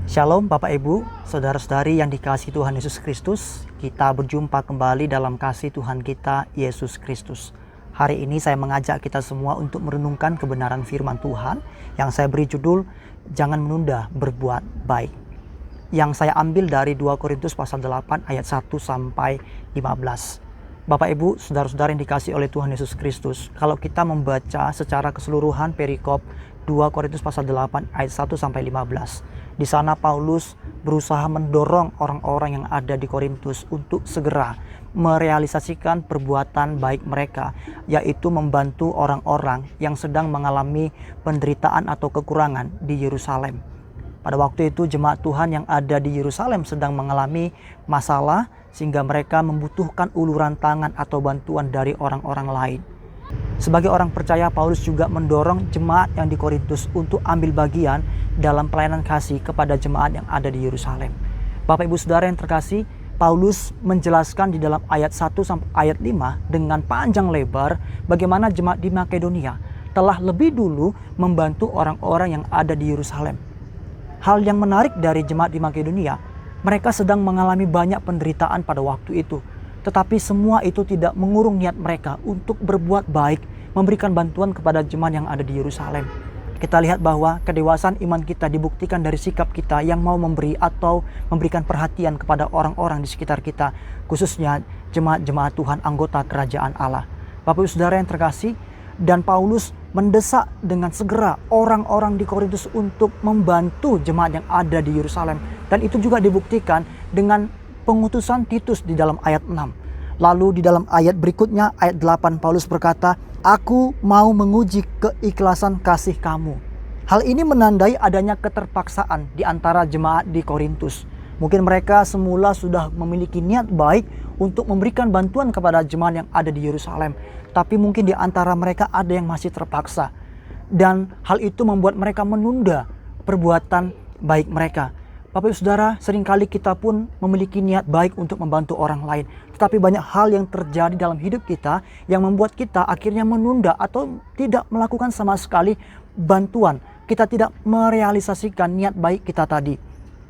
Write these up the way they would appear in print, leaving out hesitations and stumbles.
Shalom Bapak Ibu, Saudara-saudari yang dikasihi Tuhan Yesus Kristus. Kita berjumpa kembali dalam kasih Tuhan kita, Yesus Kristus. Hari ini saya mengajak kita semua untuk merenungkan kebenaran firman Tuhan yang saya beri judul, Jangan Menunda Berbuat Baik. Yang saya ambil dari 2 Korintus pasal 8 ayat 1 sampai 15. Bapak Ibu, Saudara-saudara yang dikasihi oleh Tuhan Yesus Kristus, kalau kita membaca secara keseluruhan perikop 2 Korintus pasal 8 ayat 1 sampai 15. Di sana Paulus berusaha mendorong orang-orang yang ada di Korintus untuk segera merealisasikan perbuatan baik mereka, yaitu membantu orang-orang yang sedang mengalami penderitaan atau kekurangan di Yerusalem. Pada waktu itu jemaat Tuhan yang ada di Yerusalem sedang mengalami masalah sehingga mereka membutuhkan uluran tangan atau bantuan dari orang-orang lain. Sebagai orang percaya, Paulus juga mendorong jemaat yang di Korintus untuk ambil bagian dalam pelayanan kasih kepada jemaat yang ada di Yerusalem. Bapak Ibu Saudara yang terkasih, Paulus menjelaskan di dalam ayat 1 sampai ayat 5 dengan panjang lebar bagaimana jemaat di Makedonia telah lebih dulu membantu orang-orang yang ada di Yerusalem. Hal yang menarik dari jemaat di Makedonia, mereka sedang mengalami banyak penderitaan pada waktu itu. Tetapi semua itu tidak mengurung niat mereka untuk berbuat baik, memberikan bantuan kepada jemaat yang ada di Yerusalem. Kita lihat bahwa kedewasaan iman kita dibuktikan dari sikap kita yang mau memberi atau memberikan perhatian kepada orang-orang di sekitar kita, khususnya jemaat-jemaat Tuhan anggota kerajaan Allah. Bapak Ibu Saudara yang terkasih, dan Paulus mendesak dengan segera orang-orang di Korintus untuk membantu jemaat yang ada di Yerusalem. Dan itu juga dibuktikan dengan pengutusan Titus di dalam ayat 6. Lalu di dalam ayat berikutnya, ayat 8, Paulus berkata, "Aku mau menguji keikhlasan kasih kamu." Hal ini menandai adanya keterpaksaan di antara jemaat di Korintus. Mungkin mereka semula sudah memiliki niat baik untuk memberikan bantuan kepada jemaat yang ada di Yerusalem. Tapi mungkin di antara mereka ada yang masih terpaksa. Dan hal itu membuat mereka menunda perbuatan baik mereka. Bapak Ibu Saudara, seringkali kita pun memiliki niat baik untuk membantu orang lain. Tetapi banyak hal yang terjadi dalam hidup kita yang membuat kita akhirnya menunda atau tidak melakukan sama sekali bantuan. Kita tidak merealisasikan niat baik kita tadi.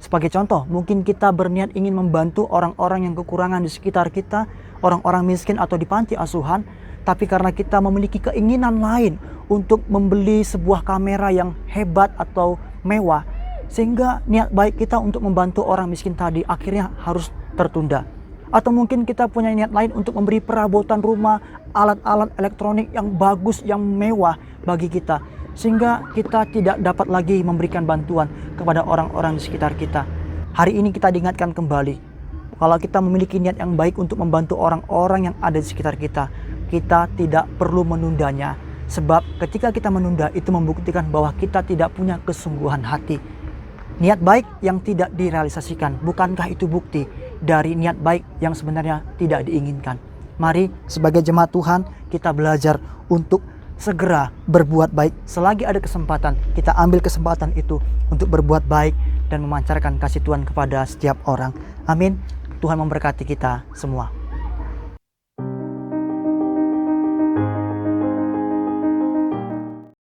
Sebagai contoh, mungkin kita berniat ingin membantu orang-orang yang kekurangan di sekitar kita, orang-orang miskin atau di panti asuhan. Tapi karena kita memiliki keinginan lain untuk membeli sebuah kamera yang hebat atau mewah, sehingga niat baik kita untuk membantu orang miskin tadi akhirnya harus tertunda. Atau mungkin kita punya niat lain untuk memberi perabotan rumah, alat-alat elektronik yang bagus, yang mewah bagi kita, sehingga kita tidak dapat lagi memberikan bantuan kepada orang-orang di sekitar kita. Hari ini kita diingatkan kembali, kalau kita memiliki niat yang baik untuk membantu orang-orang yang ada di sekitar kita, kita tidak perlu menundanya. Sebab ketika kita menunda, itu membuktikan bahwa kita tidak punya kesungguhan hati. Niat baik yang tidak direalisasikan, bukankah itu bukti dari niat baik yang sebenarnya tidak diinginkan? Mari sebagai jemaat Tuhan kita belajar untuk segera berbuat baik. Selagi ada kesempatan, kita ambil kesempatan itu untuk berbuat baik dan memancarkan kasih Tuhan kepada setiap orang. Amin. Tuhan memberkati kita semua.